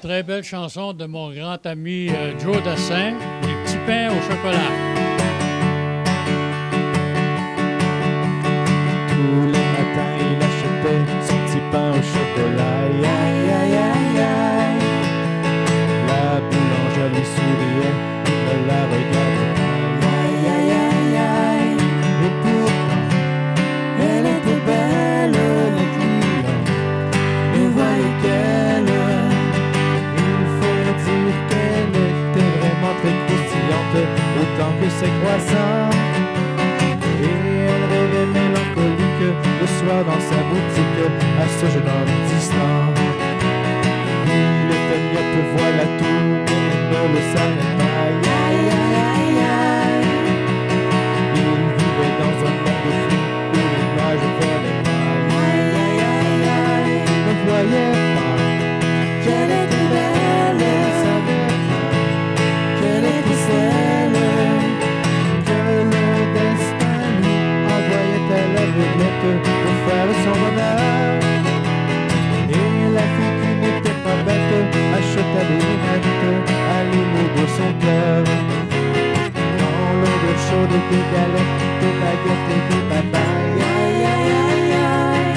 très belle chanson de mon grand ami Joe Dassin, Les petits pains au chocolat. Tous les matins, il achetait son petit pain au chocolat. Aïe, aïe, aïe, aïe, aïe. La boulangère lui souriait, il me la regardait. Aïe, aïe, aïe, aïe. Et pourtant, elle était belle, les clients ne voyaient qu'elle. Il faut dire qu'elle était vraiment très croustillante, autant que ses croissants. Et elle rêvait mélancolique le soir dans sa boutique à ce jeune homme distant. Il était myope, voilà tout, mais ne le savait pas. Aïe, aïe, aïe, aïe. Il vivait dans un monde fou où l'image volait pas. Aïe, aïe, aïe, aïe. Il ne voyait pas qu'elle était belle, il ne savait pas qu'elle était celle que le destin lui envoyait à l'aveuglette pour faire son bonheur. Et la fille qui n'était pas bête acheta des lunettes à l'humour de son cœur. Dans l'odeur chaude des galettes, des baguettes et des babayes. Aïe, aïe, aïe, aïe.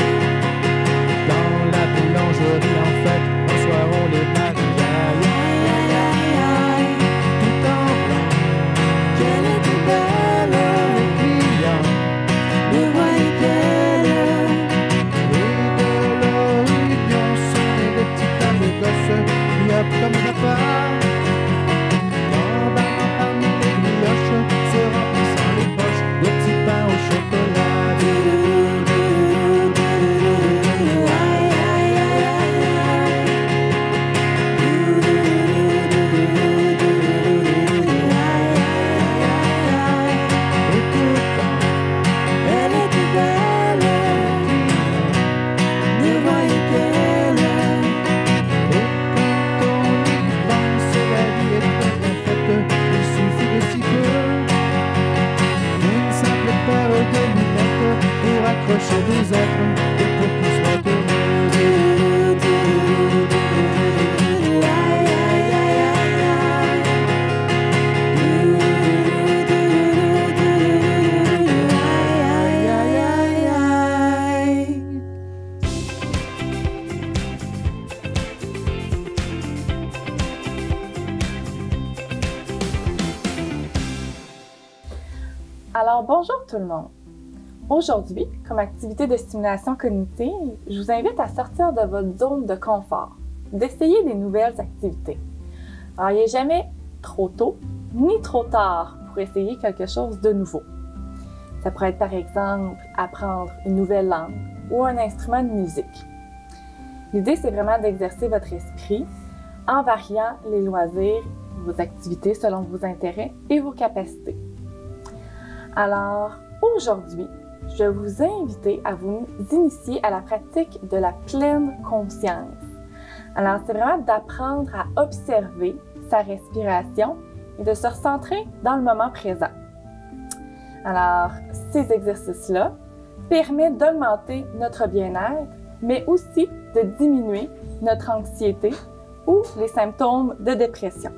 Dans la boulangerie, en fait, un soir on les marie. Aïe, aïe, aïe, aïe, aïe. Tout en blanc, qu'elle était belle, les clients ne voyaient qu'elle. Et de leur union sonnaient des petits tas de gosses, myope comme papa. L'emballement parmi les brioches, se remplissant les poches de petits pains au chocolat. Aïe, aïe, aïe, aïe, aïe. Et pourtant, elle était belle, ne voyait qu'elle. Et quand on y pense, la vie est très bien faite, il suffit de si peu. Une simple paire de lunettes pour accrocher des êtres et pour qu'ils soient heureux. Aïe, aïe, aïe, aïe, aïe. Aïe, aïe, aïe, aïe. Alors, bonjour tout le monde! Aujourd'hui, comme activité de stimulation cognitive, je vous invite à sortir de votre zone de confort, d'essayer des nouvelles activités. Alors, il n'est jamais trop tôt ni trop tard pour essayer quelque chose de nouveau. Ça pourrait être par exemple apprendre une nouvelle langue ou un instrument de musique. L'idée, c'est vraiment d'exercer votre esprit en variant les loisirs, vos activités selon vos intérêts et vos capacités. Alors, aujourd'hui, je vais vous inviter à vous initier à la pratique de la pleine conscience. Alors, c'est vraiment d'apprendre à observer sa respiration et de se recentrer dans le moment présent. Alors, ces exercices-là permettent d'augmenter notre bien-être, mais aussi de diminuer notre anxiété ou les symptômes de dépression.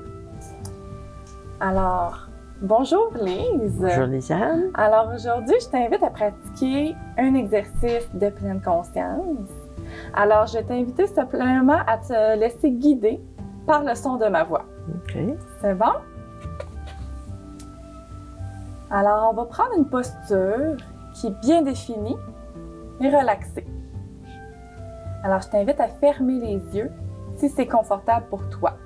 Alors, bonjour Lise! Bonjour Lisanne. Alors aujourd'hui, je t'invite à pratiquer un exercice de pleine conscience. Alors, je vais t'inviter simplement à te laisser guider par le son de ma voix. OK. C'est bon? Alors, on va prendre une posture qui est bien définie et relaxée. Alors, je t'invite à fermer les yeux si c'est confortable pour toi.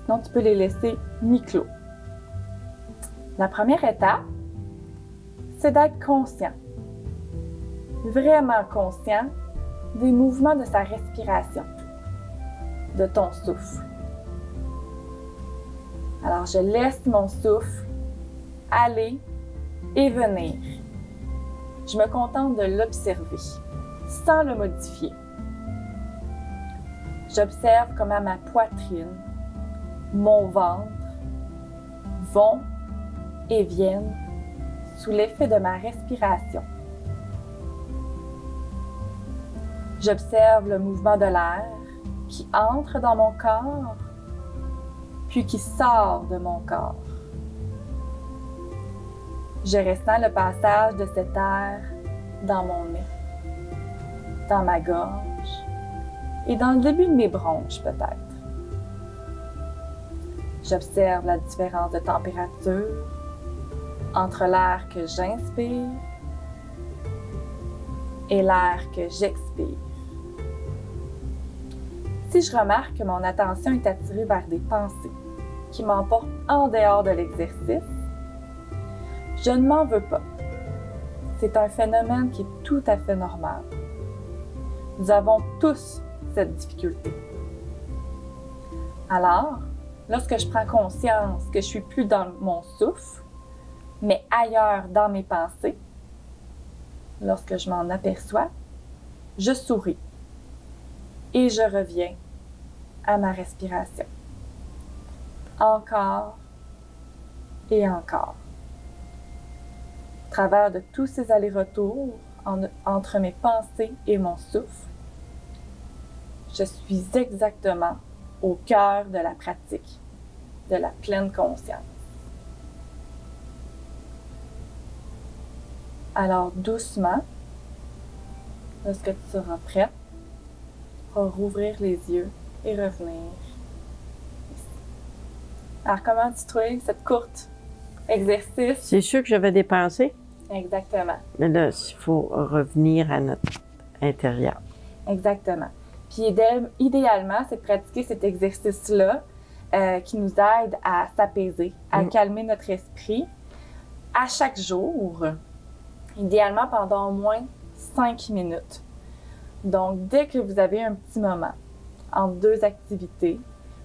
Sinon, tu peux les laisser mi-clos. La première étape, c'est d'être conscient, vraiment conscient des mouvements de sa respiration, de ton souffle. Alors, je laisse mon souffle aller et venir. Je me contente de l'observer, sans le modifier. J'observe comment ma poitrine, mon ventre vont et viennent sous l'effet de ma respiration. J'observe le mouvement de l'air qui entre dans mon corps, puis qui sort de mon corps. Je ressens le passage de cet air dans mon nez, dans ma gorge et dans le début de mes bronches peut-être. J'observe la différence de température entre l'air que j'inspire et l'air que j'expire. Si je remarque que mon attention est attirée vers des pensées qui m'emportent en dehors de l'exercice, je ne m'en veux pas. C'est un phénomène qui est tout à fait normal. Nous avons tous cette difficulté. Alors, lorsque je prends conscience que je suis plus dans mon souffle, mais ailleurs dans mes pensées, lorsque je m'en aperçois, je souris et je reviens à ma respiration. Encore et encore. Au travers de tous ces allers-retours entre mes pensées et mon souffle, je suis exactement au cœur de la pratique, de la pleine conscience. Alors doucement, lorsque tu seras prête, tu pourras rouvrir les yeux et revenir ici. Alors comment tu trouves cette courte exercice? C'est sûr que j'avais des pensées. Exactement. Mais là, il faut revenir à notre intérieur. Exactement. Puis idéalement, c'est de pratiquer cet exercice-là qui nous aide à s'apaiser, à calmer notre esprit à chaque jour, idéalement pendant au moins 5 minutes. Donc, dès que vous avez un petit moment entre deux activités,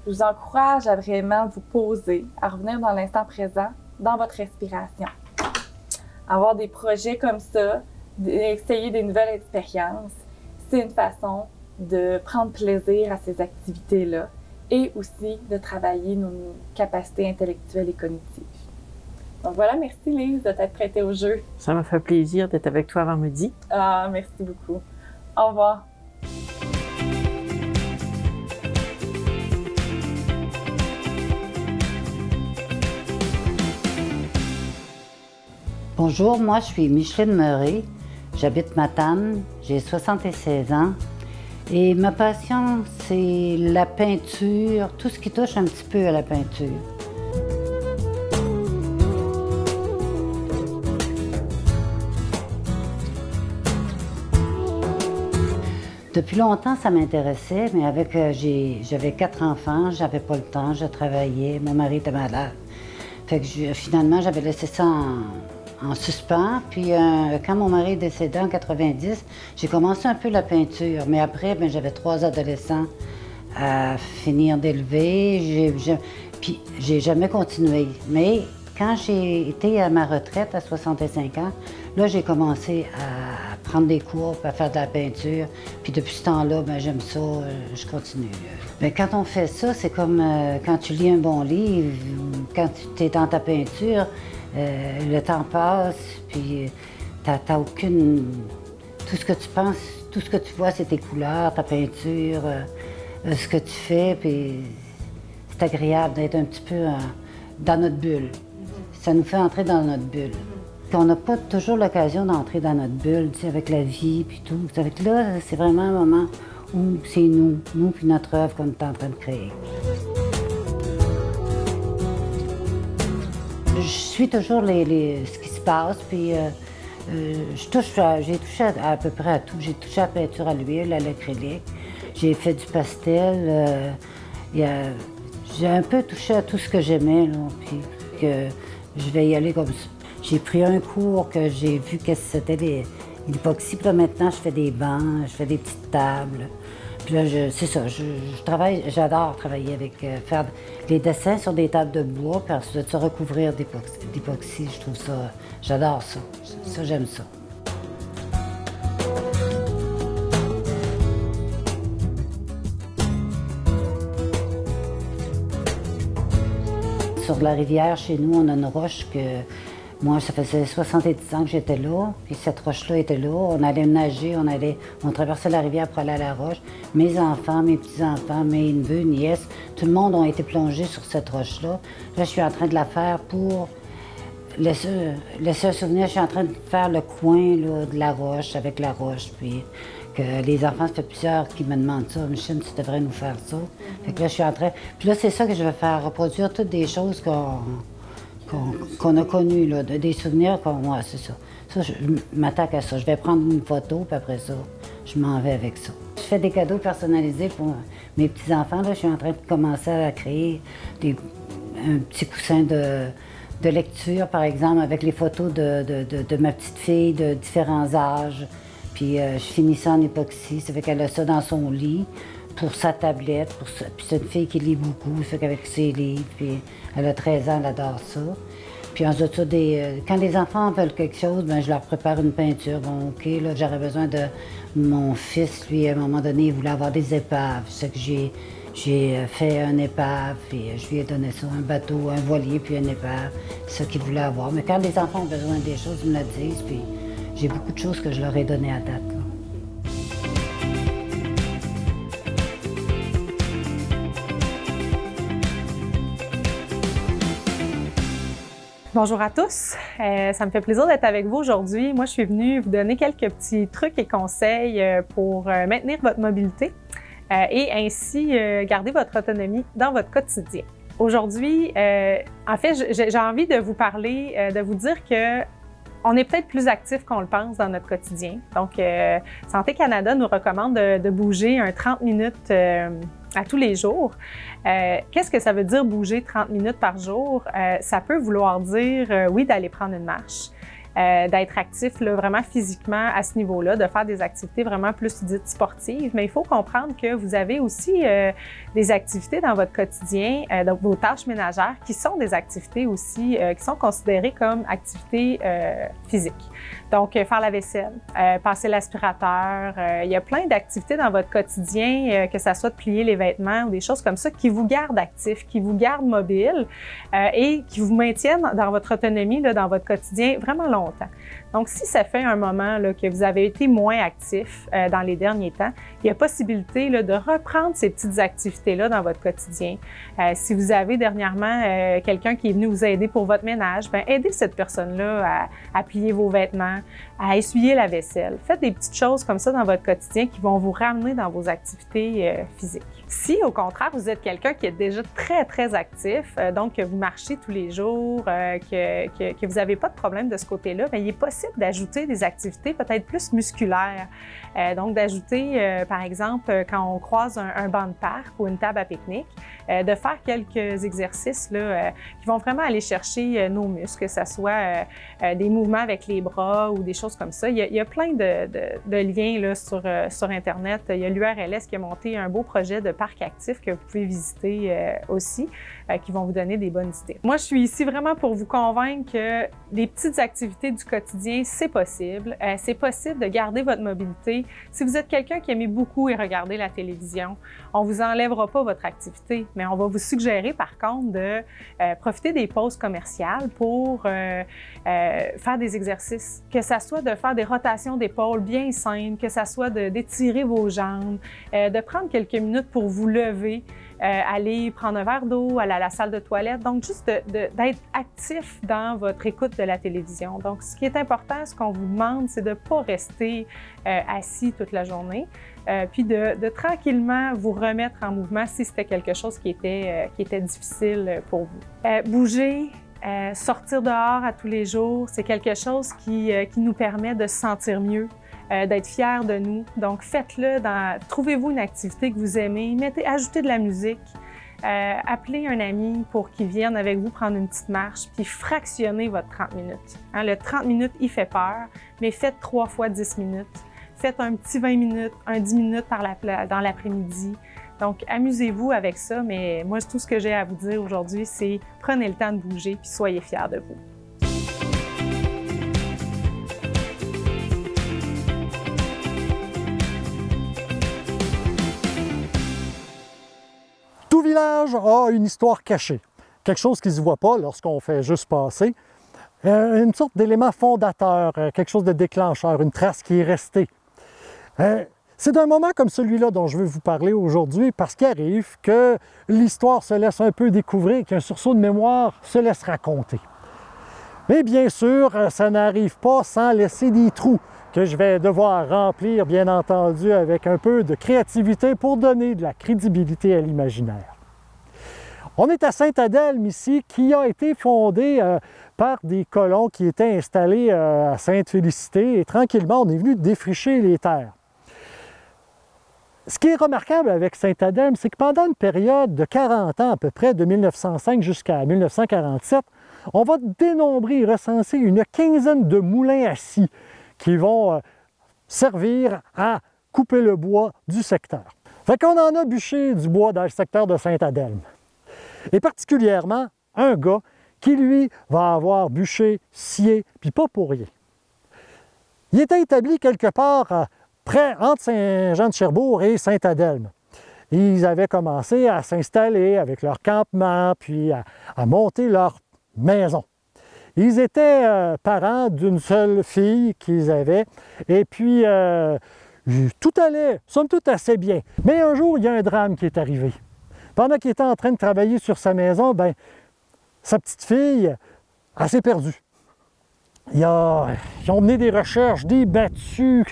je vous encourage à vraiment vous poser, à revenir dans l'instant présent, dans votre respiration. Avoir des projets comme ça, essayer des nouvelles expériences, c'est une façon de prendre plaisir à ces activités-là et aussi de travailler nos capacités intellectuelles et cognitives. Donc voilà, merci Lise de t'être prêtée au jeu. Ça m'a fait plaisir d'être avec toi avant midi. Ah, merci beaucoup. Au revoir. Bonjour, moi je suis Micheline Meuret, j'habite Matane, j'ai 76 ans et ma passion c'est la peinture, tout ce qui touche un petit peu à la peinture. Depuis longtemps, ça m'intéressait, mais j'avais 4 enfants, j'avais pas le temps, je travaillais, mon mari était malade. Fait que finalement, j'avais laissé ça en suspens. Puis quand mon mari est décédé en 90, j'ai commencé un peu la peinture. Mais après, j'avais 3 adolescents à finir d'élever. Puis j'ai jamais continué. Mais quand j'ai été à ma retraite à 65 ans, là, j'ai commencé à prendre des cours, à faire de la peinture. Puis depuis ce temps-là, j'aime ça, je continue. Quand on fait ça, c'est comme quand tu lis un bon livre, quand tu es dans ta peinture, le temps passe, puis t'as aucune... Tout ce que tu penses, tout ce que tu vois, c'est tes couleurs, ta peinture, ce que tu fais, puis c'est agréable d'être un petit peu dans notre bulle. Ça nous fait entrer dans notre bulle. On n'a pas toujours l'occasion d'entrer dans notre bulle, tu sais, avec la vie, puis tout. Avec là, c'est vraiment un moment où c'est nous puis notre œuvre qu'on est en train de créer. Je suis toujours ce qui se passe, puis j'ai touché à peu près à tout. J'ai touché à la peinture à l'huile, à l'acrylique. J'ai fait du pastel. J'ai un peu touché à tout ce que j'aimais, là, puis que je vais y aller comme ça. J'ai pris un cours que j'ai vu que c'était l'époxy, puis là maintenant je fais des bancs, je fais des petites tables. Puis là, c'est ça, j'adore travailler avec, faire les dessins sur des tables de bois, puis ensuite se recouvrir d'époxy, je trouve ça, j'adore ça. Ça, j'aime ça. Sur la rivière, chez nous, on a une roche que Moi, ça faisait 70 ans que j'étais là, puis cette roche-là était là. On allait nager, on traversait la rivière pour aller à la roche. Mes enfants, mes petits-enfants, mes neveux, nièces, tout le monde ont été plongés sur cette roche-là. Là, je suis en train de la faire pour laisser un souvenir. Je suis en train de faire le coin là, de la roche, avec la roche, puis que les enfants, ça fait plusieurs qui me demandent ça. Michel, tu devrais nous faire ça. Fait que là, je suis en train... Puis là, c'est ça que je vais faire, reproduire toutes des choses qu'on a connues, là, des souvenirs ouais, c'est ça. Ça, je m'attaque à ça. Je vais prendre une photo, puis après ça, je m'en vais avec ça. Je fais des cadeaux personnalisés pour mes petits-enfants. Là, je suis en train de commencer à créer un petit coussin de lecture, par exemple, avec les photos de ma petite fille de différents âges. Puis je finis ça en époxy, ça fait qu'elle a ça dans son lit, pour sa tablette, puis c'est une fille qui lit beaucoup, ça fait qu'avec ses livres, puis elle a 13 ans, elle adore ça. Puis ensuite, quand les enfants veulent quelque chose, bien, je leur prépare une peinture. Bon, OK, là, j'aurais besoin de... Mon fils, lui, à un moment donné, il voulait avoir des épaves, c'est que j'ai fait un épave, puis je lui ai donné ça, un bateau, un voilier, puis une épave, c'est ça qu'il voulait avoir. Mais quand les enfants ont besoin des choses, ils me le disent, puis j'ai beaucoup de choses que je leur ai données à date, là. Bonjour à tous, ça me fait plaisir d'être avec vous aujourd'hui. Moi, je suis venue vous donner quelques petits trucs et conseils pour maintenir votre mobilité et ainsi garder votre autonomie dans votre quotidien. Aujourd'hui, en fait, j'ai envie de vous parler, de vous dire que on est peut-être plus actif qu'on le pense dans notre quotidien. Donc, Santé Canada nous recommande de bouger 30 minutes à tous les jours. Qu'est-ce que ça veut dire bouger 30 minutes par jour? Ça peut vouloir dire, oui, d'aller prendre une marche, d'être actif là, vraiment physiquement à ce niveau-là, de faire des activités vraiment plus dites sportives. Mais il faut comprendre que vous avez aussi des activités dans votre quotidien, donc vos tâches ménagères, qui sont des activités aussi, qui sont considérées comme activités physiques. Donc, faire la vaisselle, passer l'aspirateur, il y a plein d'activités dans votre quotidien, que ça soit de plier les vêtements ou des choses comme ça, qui vous gardent actif, qui vous gardent mobile et qui vous maintiennent dans votre autonomie, là, dans votre quotidien vraiment longtemps. Donc, si ça fait un moment là, que vous avez été moins actif dans les derniers temps, il y a possibilité là, de reprendre ces petites activités-là dans votre quotidien. Si vous avez dernièrement quelqu'un qui est venu vous aider pour votre ménage, bien, aidez cette personne-là à plier vos vêtements, à essuyer la vaisselle. Faites des petites choses comme ça dans votre quotidien qui vont vous ramener dans vos activités physiques. Si, au contraire, vous êtes quelqu'un qui est déjà très, très actif, donc que vous marchez tous les jours, que vous n'avez pas de problème de ce côté-là, bien, il est possible d'ajouter des activités peut-être plus musculaires. Donc, d'ajouter, par exemple, quand on croise un banc de parc ou une table à pique-nique, de faire quelques exercices là, qui vont vraiment aller chercher nos muscles, que ce soit des mouvements avec les bras ou des choses comme ça. Il y a plein de liens là, sur Internet. Il y a l'URLS qui a monté un beau projet de parc actif que vous pouvez visiter aussi, qui vont vous donner des bonnes idées. Moi, je suis ici vraiment pour vous convaincre que les petites activités du quotidien, c'est possible. C'est possible de garder votre mobilité. Si vous êtes quelqu'un qui aime beaucoup et regarder la télévision, on ne vous enlèvera pas votre activité, mais on va vous suggérer par contre de profiter des pauses commerciales pour faire des exercices, que ça soit de faire des rotations d'épaules bien simples, que ça soit d'étirer vos jambes, de prendre quelques minutes pour vous lever, aller prendre un verre d'eau, aller à la salle de toilette. Donc, juste d'être actif dans votre écoute de la télévision. Donc, ce qui est important, ce qu'on vous demande, c'est de ne pas rester assis toute la journée, puis de tranquillement vous remettre en mouvement si c'était quelque chose qui était difficile pour vous. Bouger, sortir dehors à tous les jours, c'est quelque chose qui nous permet de se sentir mieux, d'être fiers de nous. Donc, faites-le. Trouvez-vous une activité que vous aimez. Ajoutez de la musique. Appelez un ami pour qu'il vienne avec vous prendre une petite marche, puis fractionnez votre 30 minutes. Hein, le 30 minutes, il fait peur, mais faites 3 fois 10 minutes. Faites un petit 20 minutes, un 10 minutes dans l'après-midi. Donc, amusez-vous avec ça, mais moi, tout ce que j'ai à vous dire aujourd'hui, c'est prenez le temps de bouger, puis soyez fiers de vous. Tout village a une histoire cachée, quelque chose qui ne se voit pas lorsqu'on fait juste passer. une sorte d'élément fondateur, quelque chose de déclencheur, une trace qui est restée. C'est d'un moment comme celui-là dont je veux vous parler aujourd'hui parce qu'il arrive que l'histoire se laisse un peu découvrir, qu'un sursaut de mémoire se laisse raconter. Mais bien sûr, ça n'arrive pas sans laisser des trous que je vais devoir remplir, bien entendu, avec un peu de créativité pour donner de la crédibilité à l'imaginaire. On est à Sainte-Adelme ici, qui a été fondée par des colons qui étaient installés à Sainte-Félicité et tranquillement, on est venu défricher les terres. Ce qui est remarquable avec Sainte-Adelme, c'est que pendant une période de 40 ans à peu près, de 1905 jusqu'à 1947, on va dénombrer et recenser une quinzaine de moulins à scie qui vont servir à couper le bois du secteur. Fait qu'on en a bûché du bois dans le secteur de Sainte-Adelme. Et particulièrement, un gars qui, lui, va avoir bûché, scié, puis pas pour rien. Il était établi quelque part près entre Saint-Jean-de-Cherbourg et Sainte-Adelme. Ils avaient commencé à s'installer avec leur campement, puis à monter leur maison. Ils étaient parents d'une seule fille qu'ils avaient, et puis tout allait, somme toute, assez bien. Mais un jour, il y a un drame qui est arrivé. Pendant qu'il était en train de travailler sur sa maison, ben, sa petite fille, elle s'est perdue. Ils ont mené des recherches, des battues.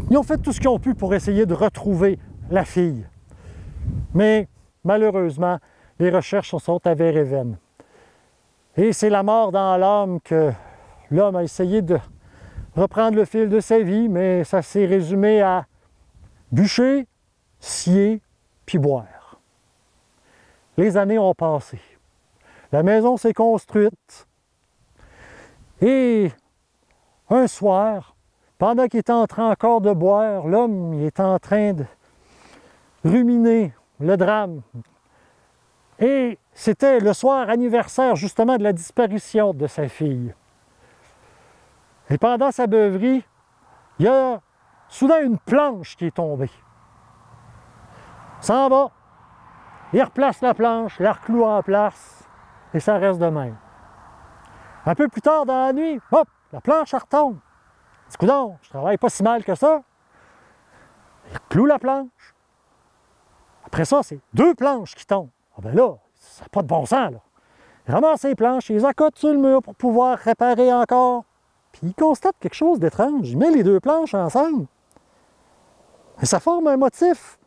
Ils ont fait tout ce qu'ils ont pu pour essayer de retrouver la fille. Mais malheureusement, les recherches se sont avérées vaines. Et c'est la mort dans l'âme que l'homme a essayé de reprendre le fil de sa vie, mais ça s'est résumé à bûcher, scier, puis boire. Les années ont passé. La maison s'est construite. Et un soir, pendant qu'il était en train encore de boire, l'homme est en train de ruminer le drame. Et c'était le soir anniversaire justement de la disparition de sa fille. Et pendant sa beuverie, il y a soudain une planche qui est tombée. S'en va, il replace la planche, la recloue en place, et ça reste de même. Un peu plus tard dans la nuit, hop, la planche retombe. Il dit, coudonc, je travaille pas si mal que ça. Il cloue la planche. Après ça, c'est 2 planches qui tombent. Ah ben là, ça n'a pas de bon sens, là. Il ramasse les planches, il les accote sur le mur pour pouvoir réparer encore. Puis il constate quelque chose d'étrange. Il met les 2 planches ensemble. Et ça forme un motif.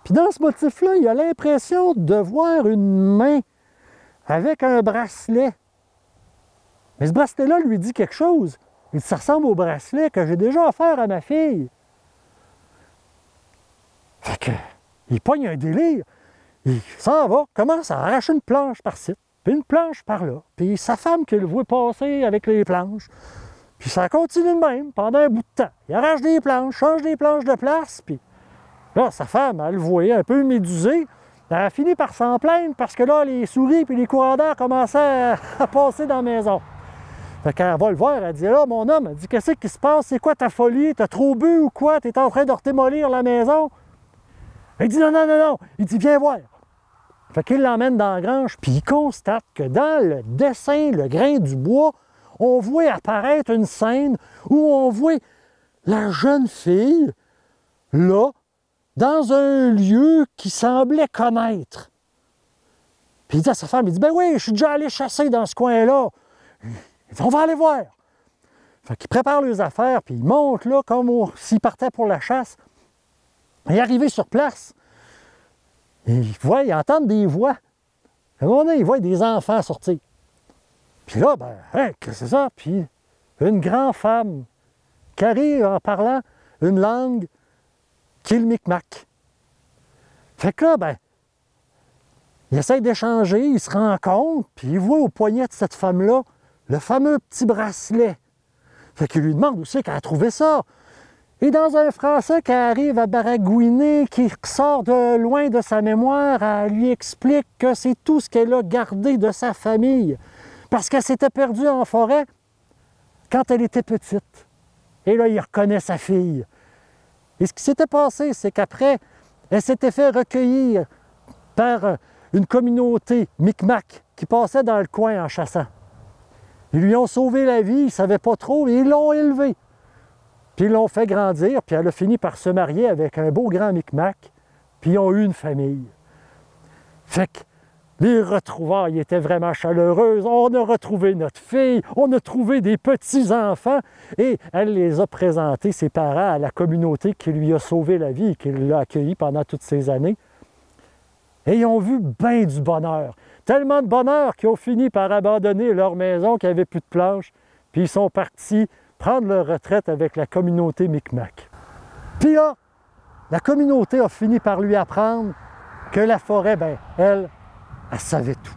Puis dans ce motif-là, il a l'impression de voir une main avec un bracelet. Mais ce bracelet-là lui dit quelque chose. Il dit, ça ressemble au bracelet que j'ai déjà offert à ma fille. Fait que, il pogne un délire. Il s'en va, commence à arracher une planche par-ci, puis une planche par-là. Puis sa femme qui le voit passer avec les planches. Puis ça continue de même pendant un bout de temps. Il arrache des planches, change des planches de place, puis là, sa femme, elle le voyait un peu médusée. Elle a fini par s'en plaindre parce que là, les souris et les courants d'air commençaient à passer dans la maison. Fait qu'elle va le voir, elle dit, là, mon homme, elle dit, qu'est-ce qui se passe? C'est quoi ta folie? T'as trop bu ou quoi? T'es en train de redémolir la maison? Il dit, non, non, non, non. Il dit, viens voir. Fait qu'il l'emmène dans la grange, puis il constate que dans le dessin, le grain du bois, on voit apparaître une scène où on voit la jeune fille, là, dans un lieu qu'il semblait connaître. Puis il dit à sa femme, il dit, ben oui, je suis déjà allé chasser dans ce coin-là. Il dit, on va aller voir. Fait qu'il prépare les affaires, puis il monte là, comme s'il partait pour la chasse. Il est arrivé sur place. Il entend des voix. À un moment donné, il voit des enfants sortir. Puis là, ben, hey, qu'est-ce que c'est ça? Puis une grande femme qui arrive en parlant une langue qui est le Micmac. Fait que là, ben, il essaie d'échanger, il se rend compte, puis il voit au poignet de cette femme-là le fameux petit bracelet. Fait qu'il lui demande où c'est qu'elle a trouvé ça. Et dans un français qui arrive à baragouiner, qui sort de loin de sa mémoire, elle lui explique que c'est tout ce qu'elle a gardé de sa famille. Parce qu'elle s'était perdue en forêt quand elle était petite. Et là, il reconnaît sa fille. Et ce qui s'était passé, c'est qu'après, elle s'était fait recueillir par une communauté Micmac qui passait dans le coin en chassant. Ils lui ont sauvé la vie, ils ne savaient pas trop, et ils l'ont élevé. Puis ils l'ont fait grandir, puis elle a fini par se marier avec un beau grand Micmac, puis ils ont eu une famille. Fait que les retrouvailles étaient vraiment chaleureuses. On a retrouvé notre fille, on a trouvé des petits-enfants, et elle les a présentés, ses parents, à la communauté qui lui a sauvé la vie et qui l'a accueilli pendant toutes ces années. Et ils ont vu bien du bonheur. Tellement de bonheur qu'ils ont fini par abandonner leur maison, qui n'avait plus de planches, puis ils sont partis prendre leur retraite avec la communauté Micmac. Puis là, la communauté a fini par lui apprendre que la forêt, ben, elle savait tout.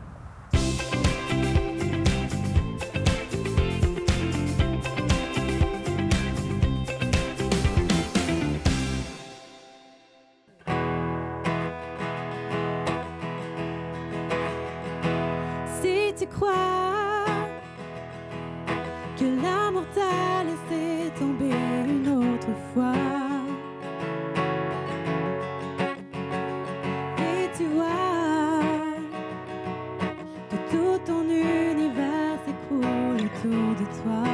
Si tu crois que l'amour t'a laissé tomber une autre fois, et tu vois que tout ton univers s'écroule autour de toi,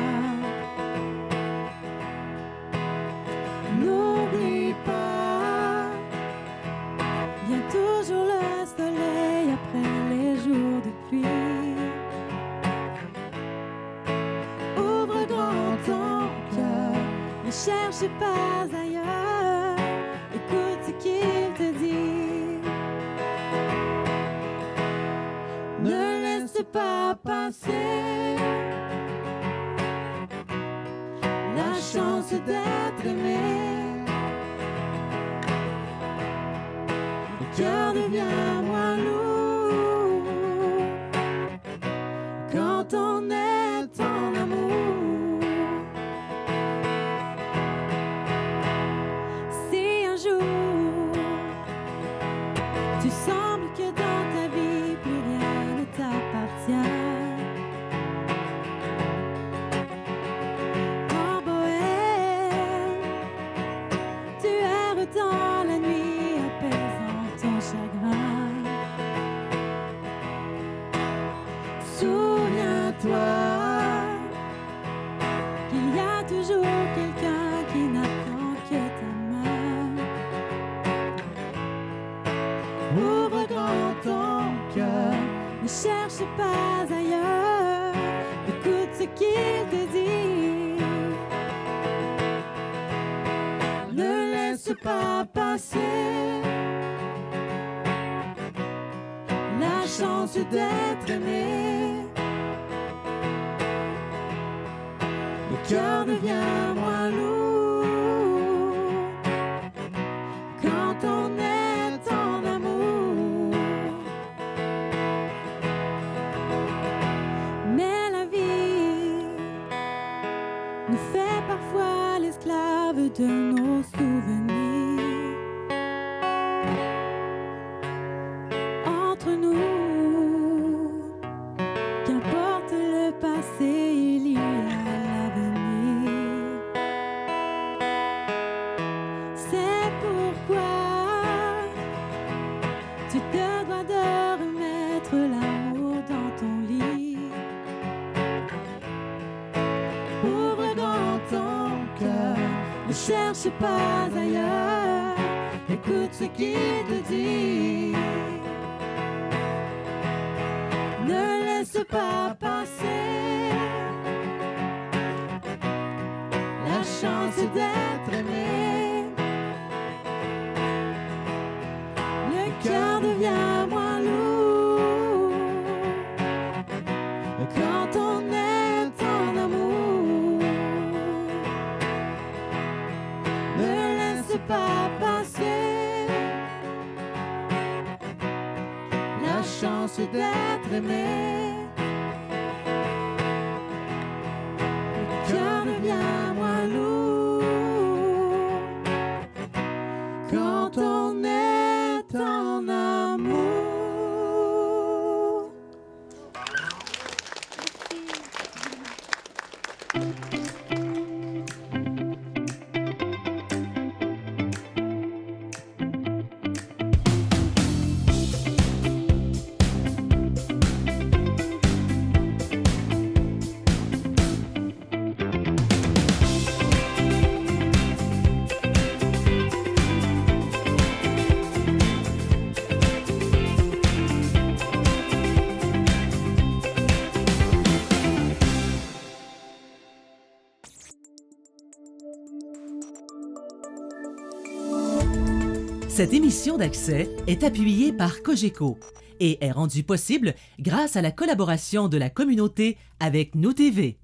n'oublie pas, vient toujours le soleil après les jours de pluie. Ouvre grand ton cœur, ne cherche pas ailleurs, écoute ce qu'il te dit. Ne laisse pas passer la chance d'être aimé. Le cœur devient moins lourd quand on est en amour. Si un jour tu sembles que dans ta vie plus rien ne t'appartient, en bohème, tu erres dans la nuit apaisant ton chagrin. Souviens-toi qu'il y a toujours quelqu'un qui n'attend que ta main. Ouvre grand ton cœur, ne cherche pas ailleurs, écoute ce qu'il te dit. Ne laisse pas passer la chance d'être aimé. Le cœur devient moins lourd quand on est en amour. Mais la vie nous fait parfois l'esclave de nos souvenirs. Entre nous, qu'importe le passé, il y a l'avenir. C'est pourquoi tu te dois de remettre l'amour dans ton lit. Ouvre grand ton cœur, ne cherche pas ailleurs, écoute ce qu'il te dit. Ne laisse pas passer la chance d'être aimé. Le cœur devient moins lourd quand on est en amour. Ne laisse pas passer la chance d'être aimé. Le cœur devient moins lourd quand on est en amour. Cette émission d'Accès est appuyée par Cogeco et est rendue possible grâce à la collaboration de la communauté avec Nous TV.